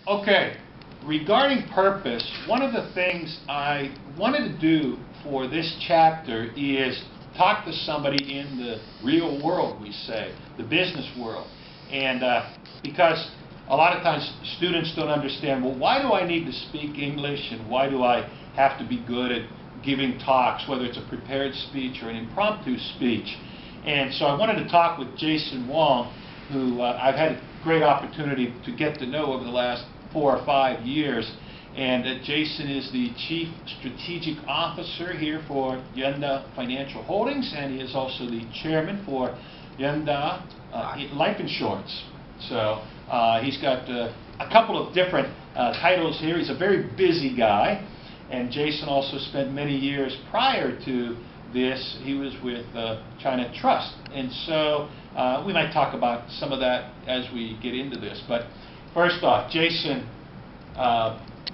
Okay, regarding purpose, one of the things I wanted to do for this chapter is talk to somebody in the real world, we say, the business world. And because a lot of times students don't understand, well, why do I need to speak English and why do I have to be good at giving talks, whether it's a prepared speech or an impromptu speech. And so I wanted to talk with Jason Wang, who I've had a great opportunity to get to know over the last 4 or 5 years. And Jason is the Chief Strategic Officer here for Yuanda Financial Holdings, and he is also the Chairman for Yuanda Life Insurance. So he's got a couple of different titles here. He's a very busy guy, and Jason also spent many years prior to this. He was with China Trust, and so we might talk about some of that as we get into this. But first off, Jason,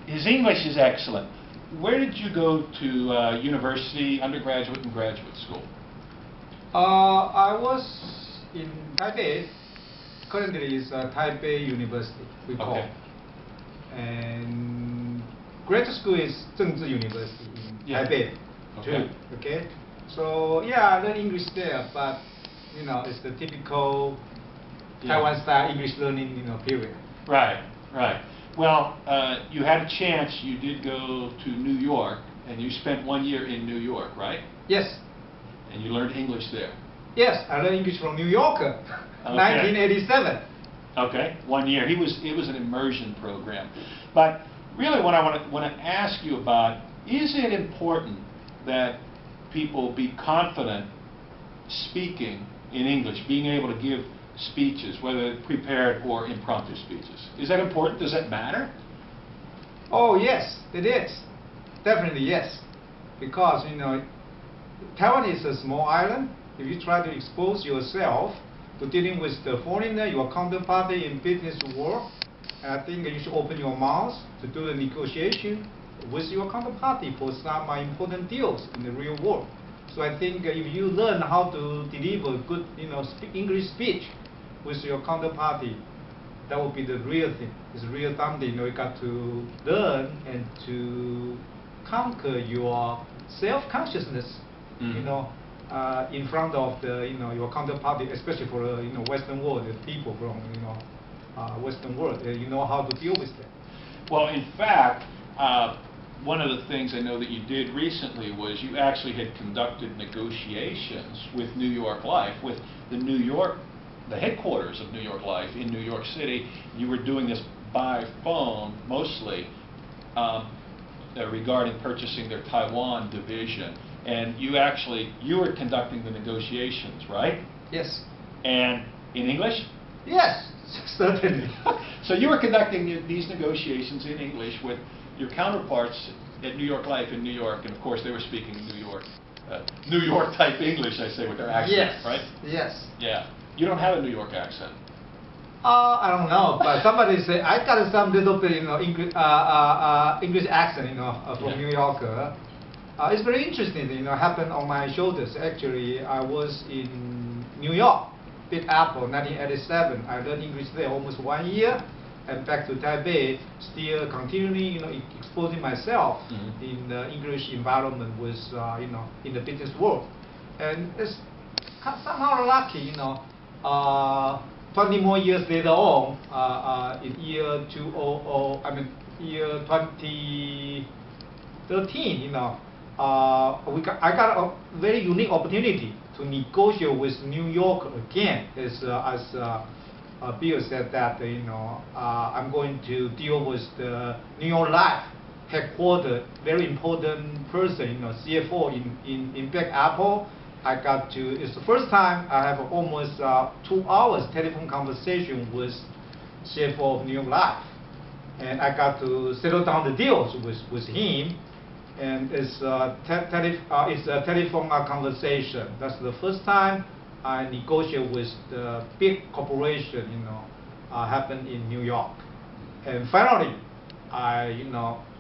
his English is excellent. Where did you go to university, undergraduate, and graduate school? I was in Taipei. Currently, it's Taipei University, we call. Okay. And graduate school is Zhengzhi University in Taipei, too. Okay. So yeah, I learned English there, but you know, it's the typical Taiwan style English learning, period. Right, right. Well, you had a chance. You did go to New York, and you spent 1 year in New York, right? Yes. And you learned English there. Yes, I learned English from New Yorker, okay. 1987. Okay, 1 year. It was an immersion program. But really, what I want to ask you about, is it important that people be confident speaking in English, being able to give speeches, whether prepared or impromptu speeches? Is that important? Does that matter? Oh yes, it is. Definitely yes. Because Taiwan is a small island. If you try to expose yourself to dealing with the foreigner, your counterparty in business world, I think you should open your mouth to do the negotiation with your counterparty for some important deals in the real world. So I think if you learn how to deliver good, English speech with your counterparty, that would be the real thing. It's real something. You got to learn and to conquer your self-consciousness. In front of your counterparty, especially for the Western world, the people from Western world, you know how to deal with them. Well, in fact, one of the things I know that you did recently was you actually had conducted negotiations with New York Life, with the headquarters of New York Life in New York City. You were doing this by phone mostly regarding purchasing their Taiwan division. And you were conducting the negotiations, right? Yes. And in English? Yes, certainly. So you were conducting these negotiations in English with your counterparts at New York Life in New York, and of course they were speaking New York type English, I say, with their accent, yes. right? Yes. Yeah. You don't have a New York accent. I don't know, but somebody say I got some little bit, English accent, from New Yorker. It's very interesting, happened on my shoulders. Actually, I was in New York, Big Apple, 1987. I learned English there almost 1 year, and back to Taipei, still continually, exposing myself in the English environment with, in the business world. And it's somehow lucky, 20 more years later on, in year 2013, I got a very unique opportunity to negotiate with New York again. As Bill said that, I'm going to deal with the New York Life headquarters, very important person, CFO in Big Apple. It's the first time I have almost 2 hours telephone conversation with CFO of New York Life. And I got to settle down the deals with him. And it's a telephone conversation. That's the first time I negotiate with the big corporation, happened in New York. And finally, I,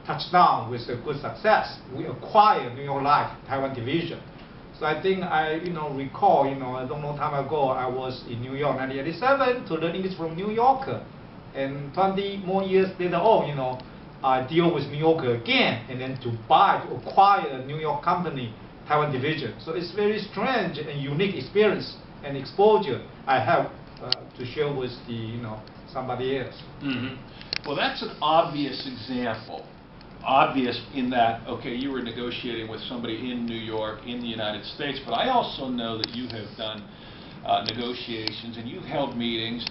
touched down with a good success. We acquired New York Life Taiwan division. So I think I, recall, a long time ago, I was in New York, 1987, to learn English from New Yorker. And 20 more years later on, I deal with New York again, and then to acquire a New York company, Taiwan division. So it's very strange and unique experience and exposure I have to share with somebody else. Mm-hmm. Well, that's an obvious example. Obvious in that, okay, you were negotiating with somebody in New York, in the United States, but I also know that you have done negotiations and you've held meetings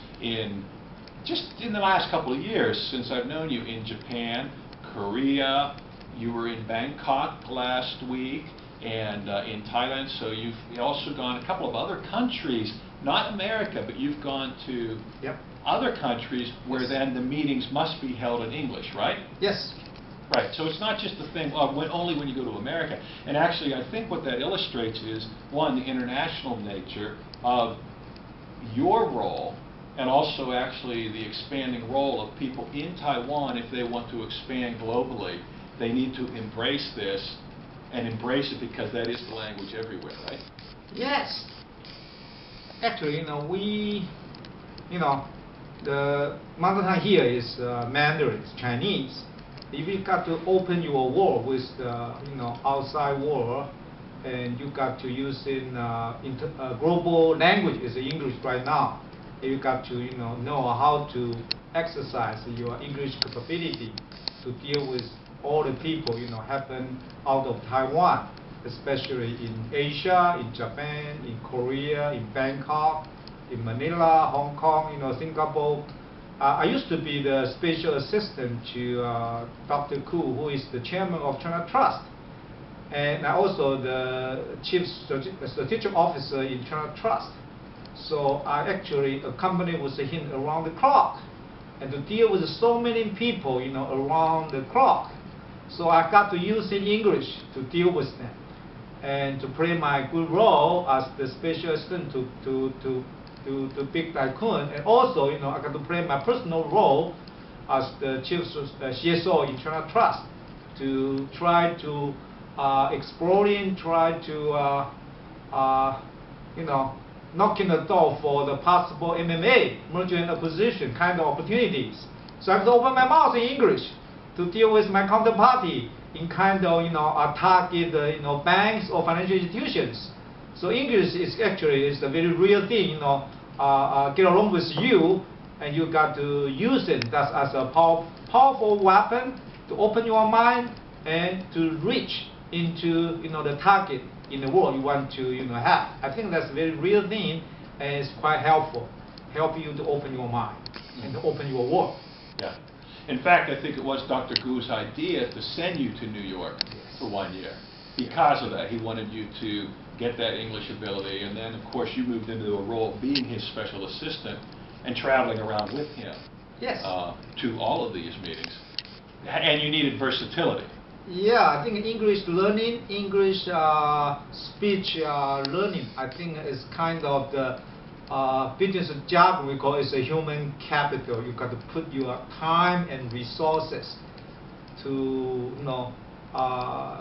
just in the last couple of years since I've known you in Japan, Korea, you were in Bangkok last week, and in Thailand, so you've also gone a couple of other countries, not America, but you've gone to other countries where then the meetings must be held in English, right? Yes. Right, so it's not just the thing of only when you go to America. And actually, I think what that illustrates is, one, the international nature of your role, and also actually the expanding role of people in Taiwan. If they want to expand globally, they need to embrace this, and embrace it because that is the language everywhere, right? Yes. Actually, the mother tongue here is Mandarin, it's Chinese. If you got to open your world with the outside world, and you got to use global language is English right now. You got to know how to exercise your English capability to deal with all the people happen out of Taiwan, especially in Asia, in Japan, in Korea, in Bangkok, in Manila, Hong Kong, Singapore. I used to be the special assistant to Dr. Koo, who is the chairman of China Trust. And I also the chief strategic officer in China Trust. So I actually accompany with him around the clock and to deal with so many people around the clock. So I got to use in English to deal with them and to play my good role as the special assistant to Big Tycoon, and also I got to play my personal role as the chief CSO in China Trust to try to try to knocking the door for the possible MMA, merger and acquisition kind of opportunities. So I have to open my mouth in English to deal with my counterparty in kind of target banks or financial institutions. So English is actually a very real thing. Get along with you, and you got to use it as a powerful weapon to open your mind and to reach into the target in the world you want to have. I think that's a very real thing, and it's quite helpful. Help you to open your mind and to open your world. Yeah. In fact, I think it was Dr. Gu's idea to send you to New York for 1 year. Because of that, he wanted you to get that English ability, and then, of course, you moved into a role of being his special assistant and traveling around with him to all of these meetings. And you needed versatility. Yeah, I think English learning, English speech learning, I think is kind of the business job we call is a human capital. You got to put your time and resources to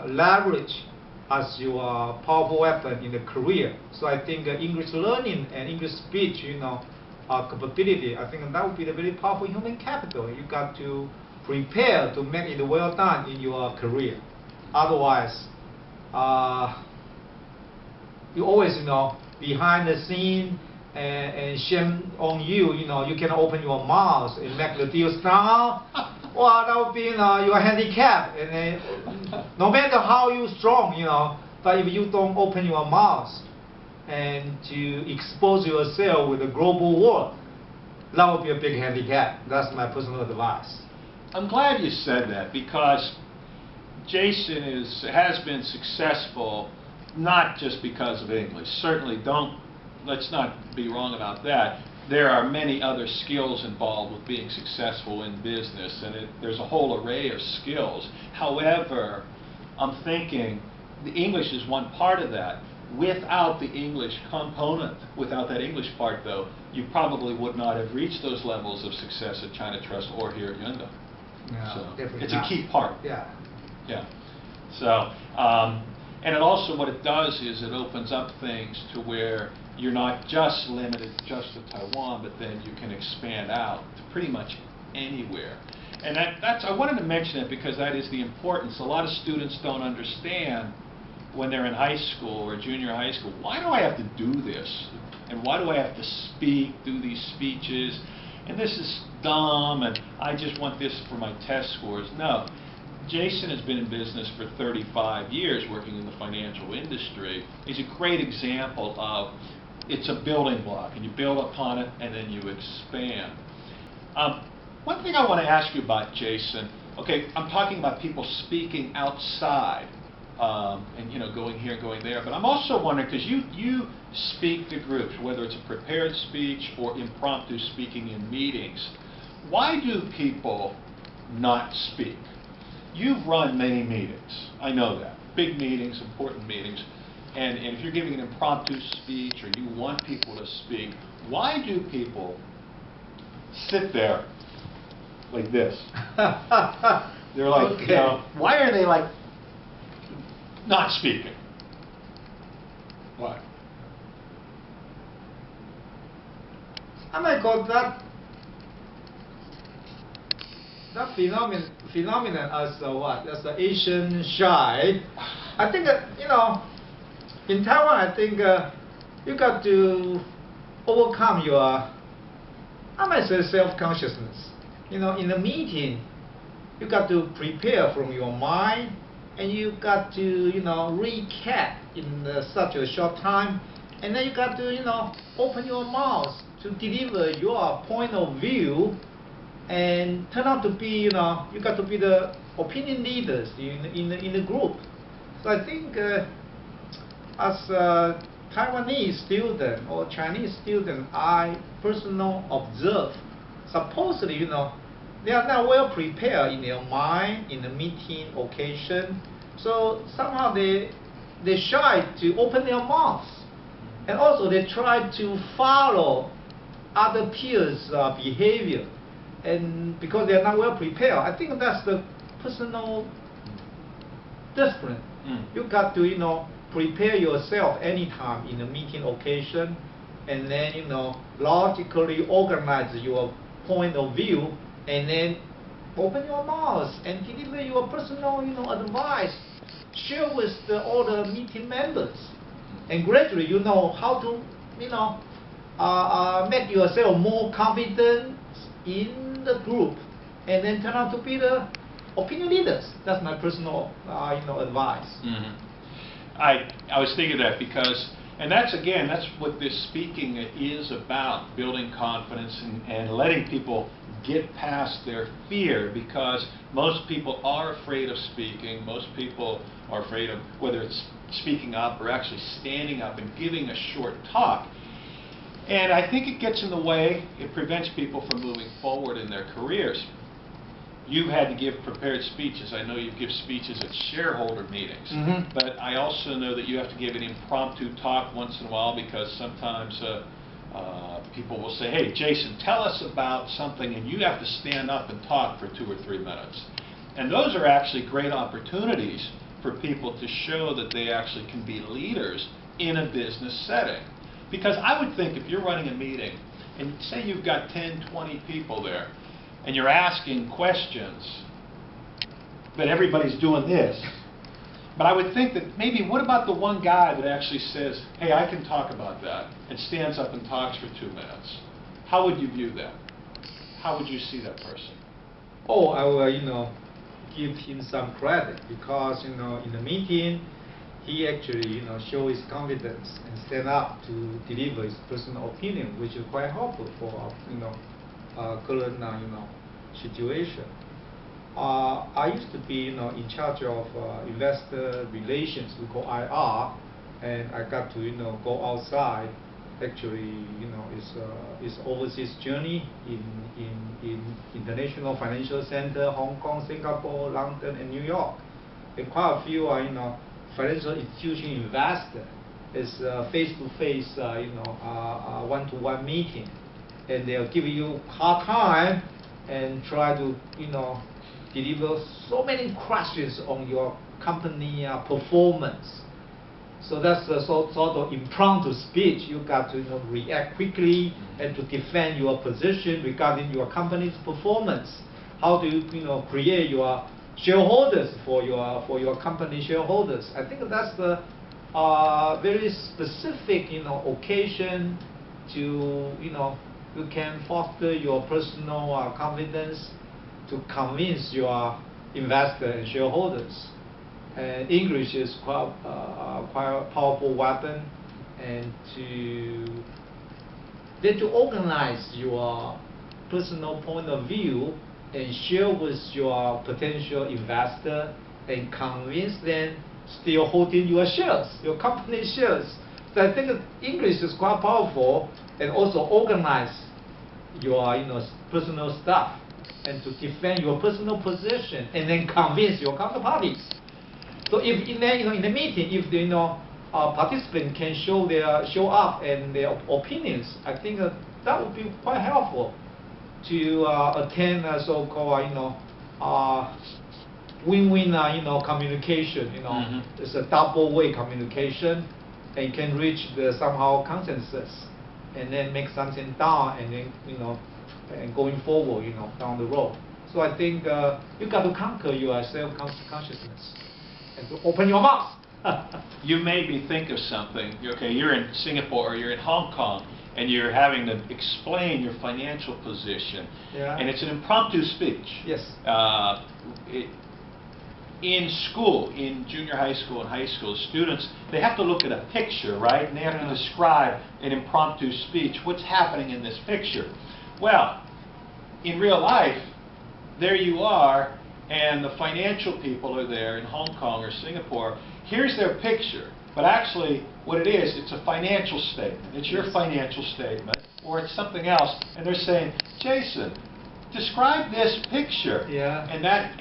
leverage as your powerful weapon in the career. So I think English learning and English speech, capability, I think that would be the very powerful human capital. You got to prepare to make it well done in your career. Otherwise, you always, behind the scene, and shame on you. You can open your mouth and make the deal strong. Well, that would be your handicap. And no matter how you strong, but if you don't open your mouth and to expose yourself with the global world, that would be a big handicap. That's my personal advice. I'm glad you said that, because Jason has been successful not just because of English. Certainly, let's not be wrong about that. There are many other skills involved with being successful in business, and there's a whole array of skills. However, I'm thinking the English is one part of that. Without the English component, without that English part, though, you probably would not have reached those levels of success at China Trust or here at Yuanda. No, so definitely it's not. a key part. Yeah. Yeah. So, and it also, what it does is it opens up things to where you're not just limited just to Taiwan, but then you can expand out to pretty much anywhere. And that's I wanted to mention it because that is the importance. A lot of students don't understand when they're in high school or junior high school, why do I have to do this? And why do I have to speak, do these speeches? And this is dumb, and I just want this for my test scores. No. Jason has been in business for 35 years working in the financial industry. He's a great example of it's a building block, and you build upon it, and then you expand. One thing I want to ask you about, Jason, okay, I'm talking about people speaking outside, and going here, going there, but I'm also wondering, because you speak to groups, whether it's a prepared speech or impromptu speaking in meetings, why do people not speak? You've run many meetings, I know that, big meetings, important meetings, and if you're giving an impromptu speech or you want people to speak, why do people sit there like this? They're like, Okay. why are they like not speaking? Why? I might call that phenomenon as what? As the Asian shy. I think in Taiwan, I think you got to overcome your, I might say, self-consciousness. In a meeting, you got to prepare from your mind, and you got to recap in such a short time, and then you got to open your mouth to deliver your point of view, and turn out to be you got to be the opinion leaders in the group. So I think as a Taiwanese student or Chinese student, I personally observe, supposedly they are not well prepared in their mind in the meeting occasion. So somehow they shy to open their mouths, and also they try to follow other peers' behavior, and because they are not well prepared. I think that's the personal discipline. You got to prepare yourself anytime in a meeting occasion, and then logically organize your point of view, and then open your mouth and deliver your personal advice, share with all the meeting members, and gradually you know how to make yourself more confident in the group, and then turn out to be the opinion leaders. That's my personal advice. I was thinking that because, and that's what this speaking is about, building confidence and letting people get past their fear, because most people are afraid of speaking. Most people are afraid of whether it's speaking up or actually standing up and giving a short talk. And I think it gets in the way, it prevents people from moving forward in their careers. You had to give prepared speeches. I know you give speeches at shareholder meetings. But I also know that you have to give an impromptu talk once in a while, because sometimes people will say, hey, Jason, tell us about something, and you have to stand up and talk for 2 or 3 minutes. And those are actually great opportunities for people to show that they actually can be leaders in a business setting. Because I would think if you're running a meeting, and say you've got 10, 20 people there, and you're asking questions, but everybody's doing this. But I would think that maybe, what about the one guy that actually says, hey, I can talk about that, and stands up and talks for 2 minutes? How would you view that? How would you see that person? Oh, I will, give him some credit, because, in the meeting, he actually, show his confidence and stand up to deliver his personal opinion, which is quite helpful for, current, situation. I used to be, in charge of investor relations, we call IR, and I got to, go outside. Actually, it's overseas journey in international financial center, Hong Kong, Singapore, London, and New York. And quite a few, financial institution investor is face-to-face, one-to-one meeting, and they'll give you hard time and try to, deliver so many questions on your company performance. So that's a sort of impromptu speech. You got to react quickly and to defend your position regarding your company's performance. How do you create your shareholders for your company shareholders? I think that's the very specific occasion to you can foster your personal confidence to convince your investor and shareholders. And English is quite a powerful weapon, and to organize your personal point of view and share with your potential investor and convince them still holding your shares, your company shares. So I think that English is quite powerful, and also organize your personal stuff and to defend your personal position and then convince your counterparties. So if in the meeting, if the participant can show up and their opinions, I think that would be quite helpful to attend a so-called win-win communication. It's a double-way communication, and can reach the somehow consensus, and then make something down, and then and going forward down the road. So I think you got to conquer your self-consciousness and to open your mouth. You made me think of something. Okay, you're in Singapore or you're in Hong Kong, and you're having to explain your financial position. Yeah. And it's an impromptu speech. Yes. In school, in junior high school and high school, students, they have to look at a picture, right? And they have to describe an impromptu speech. What's happening in this picture? Well, in real life, there you are, and the financial people are there in Hong Kong or Singapore. Here's their picture, but actually what it is, it's a financial statement. It's your financial statement, or it's something else, and they're saying, Jason, describe this picture. Yeah. And then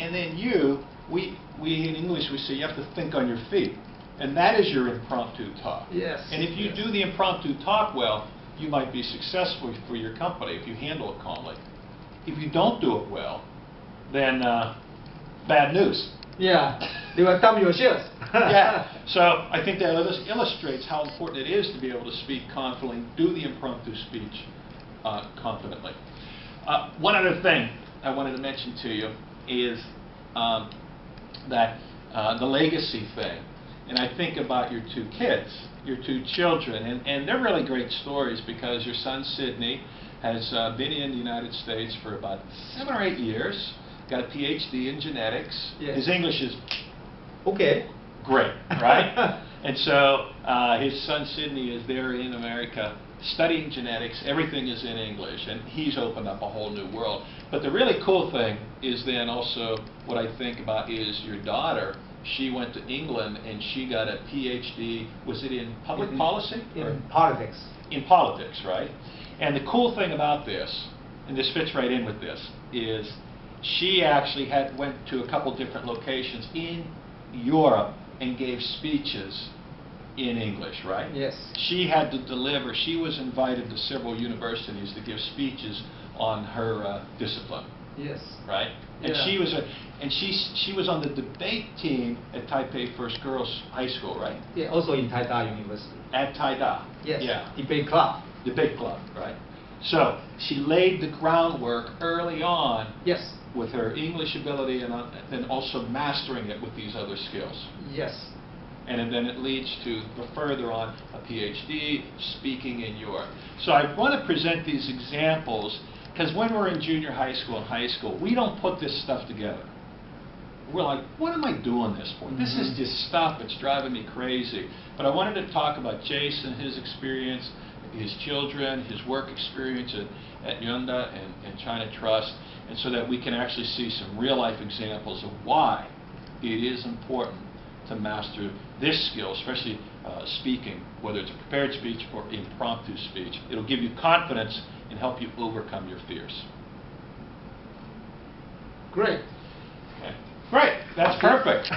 we in English, we say you have to think on your feet, and that is your impromptu talk. Yes. And if you do the impromptu talk well, you might be successful for your company if you handle it calmly. If you don't do it well, then bad news. Yeah, they will dump your shares. Yeah, so I think that illustrates how important it is to be able to speak confidently, do the impromptu speech confidently. One other thing I wanted to mention to you is that the legacy thing. And I think about your two kids, your two children, and they're really great stories, because your son Sydney has been in the United States for about 7 or 8 years, got a PhD in genetics. Yes. His English is okay. Great, right? And so his son Sydney is there in America studying genetics. Everything is in English, and he's opened up a whole new world. But the really cool thing is then also what I think about is your daughter. She went to England and she got a PhD, was it in public policy? In politics. In politics, right? And the cool thing about this, and this fits right in with this, is she actually went to a couple different locations in Europe and gave speeches in English, right? Yes. She had to deliver, she was invited to several universities to give speeches on her discipline. Yes. Right? And Yeah. she was on the debate team at Taipei First Girls High School, right? Yeah, also in Taida University. At Taida. Yes. Yeah. Debate club. Debate club, right? So she laid the groundwork early on. Yes. With her English ability, and then also mastering it with these other skills. Yes. And then it leads to further on a PhD, speaking in Europe. So I want to present these examples because when we're in junior high school and high school, we don't put this stuff together. We're like, what am I doing this for? This is just stuff that's driving me crazy. But I wanted to talk about Jason, his experience, his children, his work experience at Yunda and China Trust, and so that we can actually see some real-life examples of why it is important to master this skill, especially speaking, whether it's a prepared speech or impromptu speech. It'll give you confidence and help you overcome your fears. Great. Okay. Great. That's perfect.